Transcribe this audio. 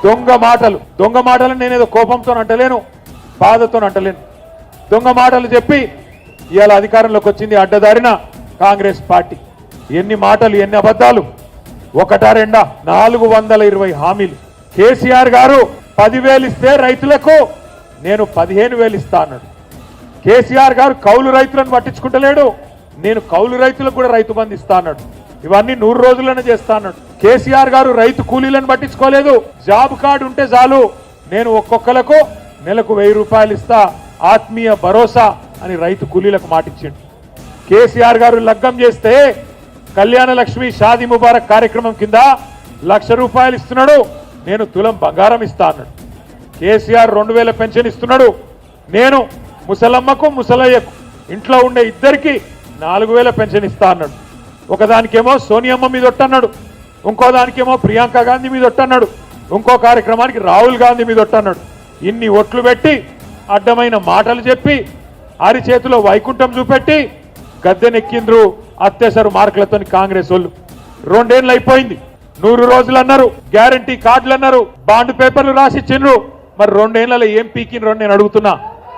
దొంగ మాటలు నేనేదో కోపంతో అంటలేను, బాధతో అంటలేను. దొంగ మాటలు చెప్పి ఇవాళ అధికారంలోకి వచ్చింది అడ్డదారిన కాంగ్రెస్ పార్టీ. ఎన్ని మాటలు, ఎన్ని అబద్ధాలు! ఒకటా రెండా? 420 హామీలు. కేసీఆర్ గారు 10,000 ఇస్తే రైతులకు నేను 15,000 ఇస్తా అన్నాడు. కేసీఆర్ గారు కౌలు రైతులను పట్టించుకుంటలేడు, నేను కౌలు రైతులకు కూడా రైతు బంధు ఇస్తా అన్నాడు. ఇవన్నీ 100 రోజుల్లోనే చేస్తా అన్నాడు. కేసీఆర్ గారు రైతు కూలీలను పట్టించుకోలేదు. జాబ్ కార్డు ఉంటే చాలు, నేను ఒక్కొక్కలకు నెలకు 1000 రూపాయలు ఇస్తా, ఆత్మీయ భరోసా అని రైతు కూలీలకు మాటిచ్చిండు. కేసీఆర్ గారు లగ్గం చేస్తే కళ్యాణ లక్ష్మి షాదీ ముబారక్ కార్యక్రమం కింద 1,00,000 రూపాయలు ఇస్తున్నాడు, నేను తులం బంగారం ఇస్తా అన్నాడు. కేసీఆర్ 2,000 పెన్షన్ ఇస్తున్నాడు, నేను ముసలమ్మకు ముసలయ్యకు ఇంట్లో ఉండే ఇద్దరికి 4,000 పెన్షన్ ఇస్తా అన్నాడు. ఒకదానికేమో సోనియమ్మ మీద ఒట్టన్నాడు, ఇంకో దానికేమో ప్రియాంక గాంధీ మీద ఒట్టన్నాడు, ఇంకో కార్యక్రమానికి రాహుల్ గాంధీ మీద ఒట్టన్నాడు. ఇన్ని ఒట్లు పెట్టి అడ్డమైన మాటలు చెప్పి అరిచేతిలో వైకుంఠం చూపెట్టి గద్దెనెక్కిండ్రు అత్యవసర మార్కులతో కాంగ్రెస్ వాళ్ళు. 2 ఏళ్ళు అయిపోయింది. 100 రోజులు అన్నారు, గ్యారంటీ కార్డులు అన్నారు, బాండ్ పేపర్లు రాసిచ్చిండ్రు. మరి 2 ఏళ్లలో ఏం పీకిండ్రు అని నేను అడుగుతున్నా.